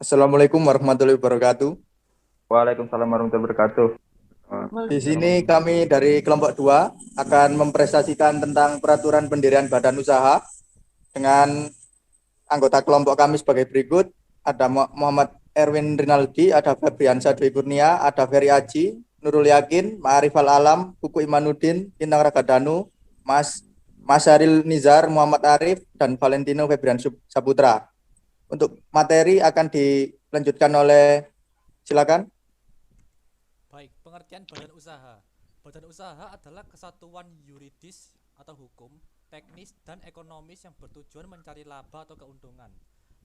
Assalamualaikum warahmatullahi wabarakatuh. Waalaikumsalam warahmatullahi wabarakatuh. Di sini kami dari kelompok 2 akan mempresentasikan tentang peraturan pendirian badan usaha dengan anggota kelompok kami sebagai berikut. Ada Muhammad Erwin Rinaldi, ada Febriansa Dwi Kurnia, ada Ferry Aji, Nurul Yakin, Ma'arif Al-Alam, Kuku Imanuddin, Bintang Ragadanu, Mas Haril Nizar, Muhammad Arif, dan Valentino Febrian Saputra. Untuk materi akan dilanjutkan oleh, silakan. Baik, pengertian badan usaha. Badan usaha adalah kesatuan yuridis atau hukum, teknis, dan ekonomis yang bertujuan mencari laba atau keuntungan.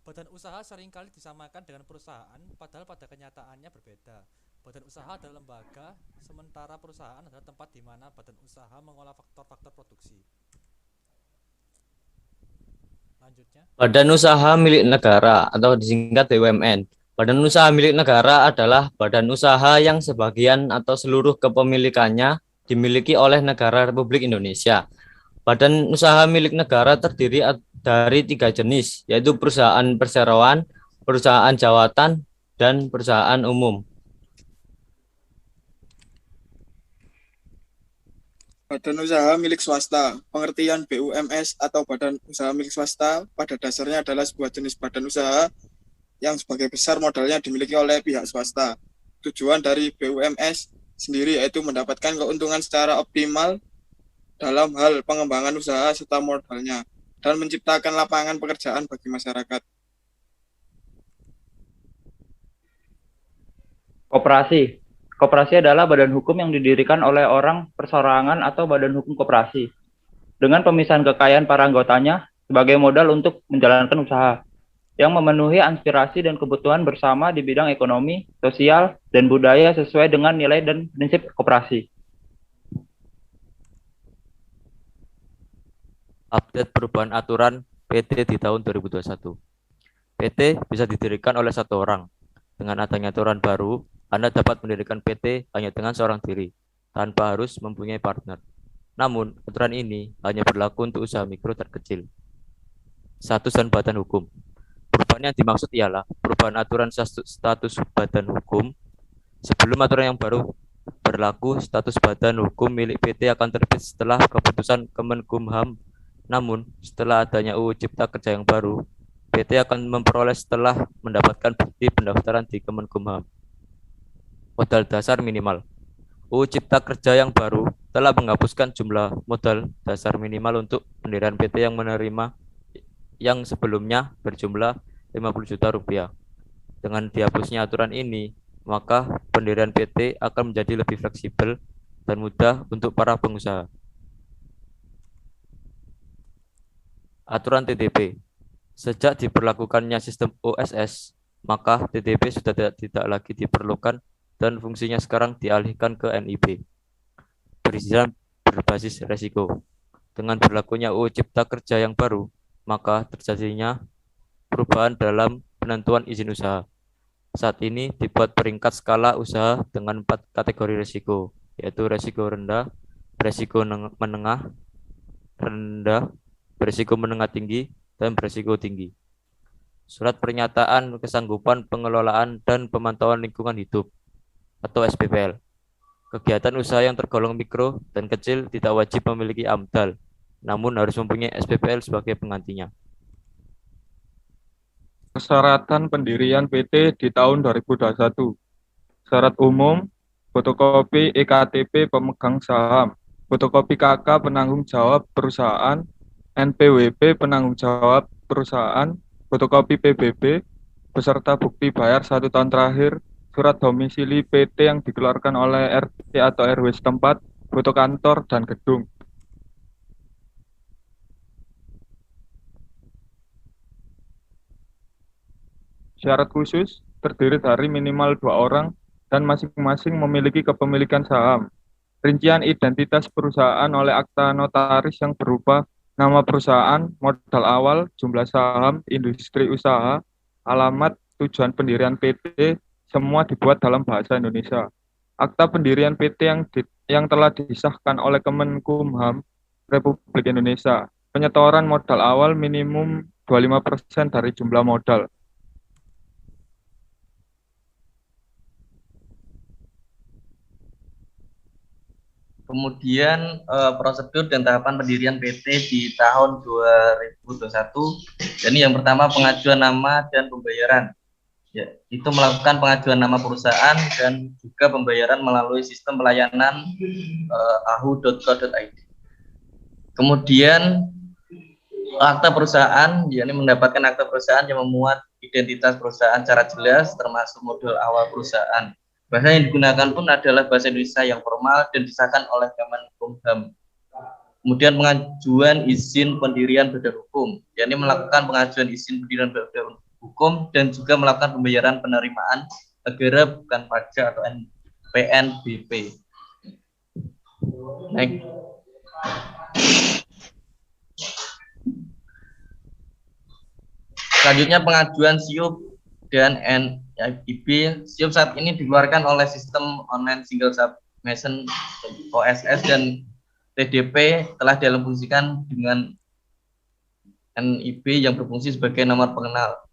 Badan usaha seringkali disamakan dengan perusahaan, padahal pada kenyataannya berbeda. Badan usaha adalah lembaga, sementara perusahaan adalah tempat di mana badan usaha mengolah faktor-faktor produksi. Lanjutnya, Badan usaha milik negara atau disingkat BUMN. Badan usaha milik negara adalah badan usaha yang sebagian atau seluruh kepemilikannya dimiliki oleh negara Republik Indonesia. Badan usaha milik negara terdiri dari 3 jenis, yaitu perusahaan perseroan, perusahaan jawatan, dan perusahaan umum. Badan usaha milik swasta. Pengertian BUMS atau badan usaha milik swasta pada dasarnya adalah sebuah jenis badan usaha yang sebagai besar modalnya dimiliki oleh pihak swasta. Tujuan dari BUMS sendiri yaitu mendapatkan keuntungan secara optimal dalam hal pengembangan usaha serta modalnya dan menciptakan lapangan pekerjaan bagi masyarakat. Koperasi. Koperasi adalah badan hukum yang didirikan oleh orang perseorangan atau badan hukum koperasi dengan pemisahan kekayaan para anggotanya sebagai modal untuk menjalankan usaha yang memenuhi aspirasi dan kebutuhan bersama di bidang ekonomi, sosial, dan budaya sesuai dengan nilai dan prinsip koperasi. Update perubahan aturan PT di tahun 2021. PT bisa didirikan oleh 1 orang. Dengan adanya aturan baru, Anda dapat mendirikan PT hanya dengan seorang diri, tanpa harus mempunyai partner. Namun, aturan ini hanya berlaku untuk usaha mikro terkecil. Status dan badan hukum. Perubahan yang dimaksud ialah perubahan aturan status badan hukum. Sebelum aturan yang baru berlaku, status badan hukum milik PT akan terbit setelah keputusan Kemenkumham. Namun, setelah adanya UU Cipta Kerja yang baru, PT akan memperoleh setelah mendapatkan bukti pendaftaran di Kemenkumham. Modal dasar minimal. UU Cipta Kerja yang baru telah menghapuskan jumlah modal dasar minimal untuk pendirian PT yang menerima yang sebelumnya berjumlah 50 juta rupiah. Dengan dihapusnya aturan ini, maka pendirian PT akan menjadi lebih fleksibel dan mudah untuk para pengusaha. Aturan TTP. Sejak diberlakukannya sistem OSS, maka TTP sudah tidak lagi diperlukan dan fungsinya sekarang dialihkan ke NIB. Perizinan berbasis resiko. Dengan berlakunya UU Cipta Kerja yang baru, maka terjadinya perubahan dalam penentuan izin usaha. Saat ini dibuat peringkat skala usaha dengan 4 kategori risiko, yaitu risiko rendah, risiko menengah, rendah, berisiko menengah tinggi, dan berisiko tinggi. Surat pernyataan kesanggupan pengelolaan dan pemantauan lingkungan hidup atau SPPL. Kegiatan usaha yang tergolong mikro dan kecil tidak wajib memiliki AMDAL, namun harus mempunyai SPPL sebagai penggantinya. Persyaratan pendirian PT di tahun 2021. Syarat umum, fotokopi EKTP pemegang saham, fotokopi KK penanggung jawab perusahaan, NPWP penanggung jawab perusahaan, fotokopi PBB, beserta bukti bayar 1 tahun terakhir, surat domisili PT yang dikeluarkan oleh RT atau RW setempat, foto kantor, dan gedung. Syarat khusus terdiri dari minimal 2 orang dan masing-masing memiliki kepemilikan saham. Rincian identitas perusahaan oleh akta notaris yang berupa nama perusahaan, modal awal, jumlah saham, industri usaha, alamat, tujuan pendirian PT, semua dibuat dalam bahasa Indonesia. Akta pendirian PT yang telah disahkan oleh Kemenkumham Republik Indonesia. Penyetoran modal awal minimum 25% dari jumlah modal. Kemudian prosedur dan tahapan pendirian PT di tahun 2021. Jadi yang pertama pengajuan nama dan pembayaran. Ya, itu melakukan pengajuan nama perusahaan dan juga pembayaran melalui sistem pelayanan ahu.co.id. Kemudian akta perusahaan, yakni mendapatkan akta perusahaan yang memuat identitas perusahaan secara jelas termasuk modul awal perusahaan. Bahasa yang digunakan pun adalah bahasa Indonesia yang formal dan disahkan oleh Kemenkumham. Kemudian pengajuan izin pendirian badan hukum, yakni melakukan pengajuan izin pendirian badan hukum dan juga melakukan pembayaran penerimaan negara bukan pajak atau PNBP. Next. Selanjutnya pengajuan SIUP dan NIB. SIUP saat ini dikeluarkan oleh sistem online single submission OSS dan TDP telah dialihfungsikan dengan NIB yang berfungsi sebagai nomor pengenal.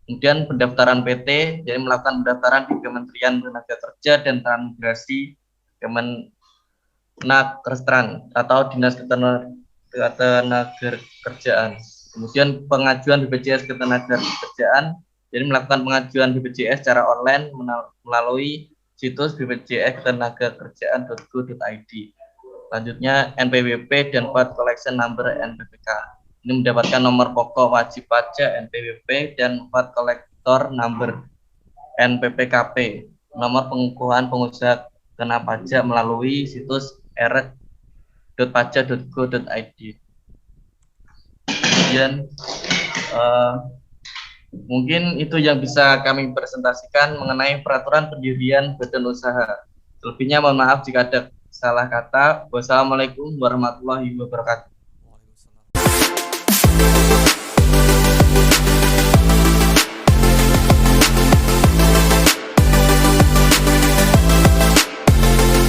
Kemudian pendaftaran PT, jadi melakukan pendaftaran di Kementerian Tenagakerja dan Transmigrasi Kemenagkerjaan atau Dinas Ketenagakerjaan. Kemudian pengajuan BPJS Ketenagakerjaan, jadi melakukan pengajuan BPJS secara online melalui situs bpjsketenagakerjaan.go.id. Selanjutnya NPWP dan Part Collection Number NPWP. Ini mendapatkan nomor pokok wajib pajak NPWP dan Part Collector Number NPPKP. Nomor pengukuhan pengusaha kena pajak melalui situs erek.pajak.go.id. Kemudian mungkin itu yang bisa kami presentasikan mengenai peraturan pendirian badan usaha. Selebihnya mohon maaf jika ada salah kata. Wassalamualaikum warahmatullahi wabarakatuh.